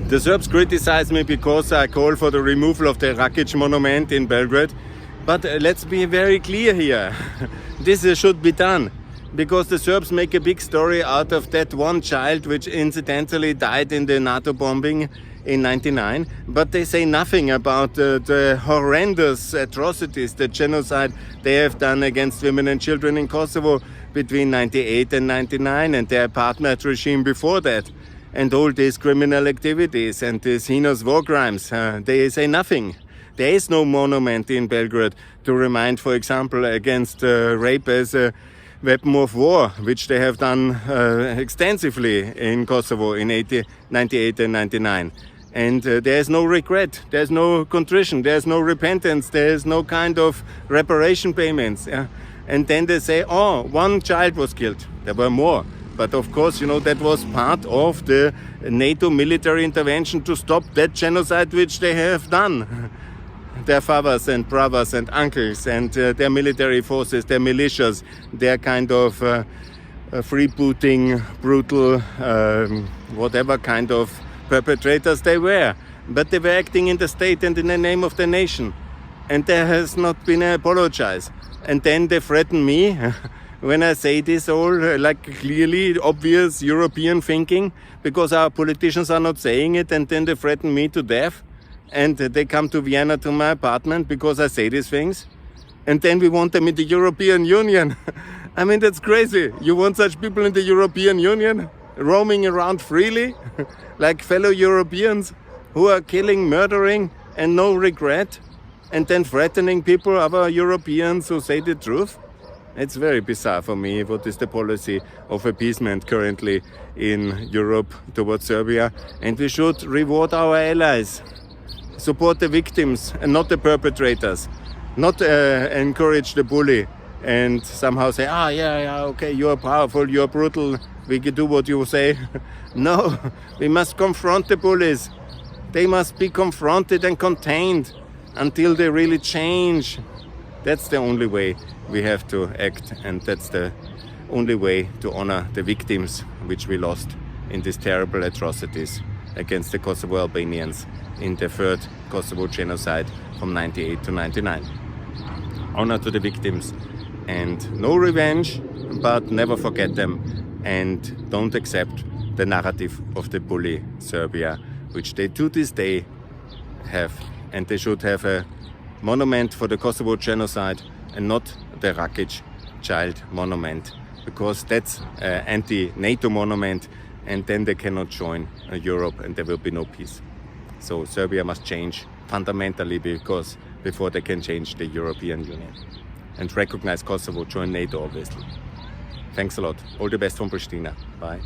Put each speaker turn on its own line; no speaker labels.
The Serbs criticize me because I call for the removal of the Rakic monument in Belgrade. But let's be very clear here. This should be done. Because the Serbs make a big story out of that one child which incidentally died in the NATO bombing in '99, but they say nothing about the horrendous atrocities, the genocide they have done against women and children in Kosovo between '98 and '99, and their apartheid regime before that, and all these criminal activities and these heinous war crimes. They say nothing. There is no monument in Belgrade to remind, for example, against rape as a weapon of war, which they have done extensively in Kosovo in '98 and '99. And there's no regret, there's no contrition, there's no repentance, there's no kind of reparation payments. Yeah? And then they say, oh, one child was killed. There were more. But of course, you know, that was part of the NATO military intervention to stop that genocide which they have done. Their fathers and brothers and uncles and their military forces, their militias, their kind of freebooting, brutal, whatever kind of perpetrators they were. But they were acting in the state and in the name of the nation. And there has not been an apologize. And then they threaten me when I say this all like clearly obvious European thinking, because our politicians are not saying it, and then they threaten me to death. And they come to Vienna to my apartment because I say these things. And then we want them in the European Union. I mean, that's crazy. You want such people in the European Union roaming around freely like fellow Europeans who are killing, murdering and no regret, and then threatening people, other Europeans who say the truth? It's very bizarre for me. What is the policy of appeasement currently in Europe towards Serbia? And we should reward our allies. Support the victims and not the perpetrators. Not encourage the bully and somehow say, okay, you are powerful, you are brutal, we can do what you say. No, we must confront the bullies. They must be confronted and contained until they really change. That's the only way we have to act, and that's the only way to honor the victims which we lost in these terrible atrocities against the Kosovo Albanians in the third Kosovo genocide from '98 to '99. Honor to the victims and no revenge, but never forget them, and don't accept the narrative of the bully Serbia, which they to this day have. And they should have a monument for the Kosovo genocide and not the Rakic child monument, because that's an anti-NATO monument, and then they cannot join Europe and there will be no peace. So Serbia must change fundamentally before they can change the European Union. And recognize Kosovo, join NATO obviously. Thanks a lot. All the best from Pristina. Bye.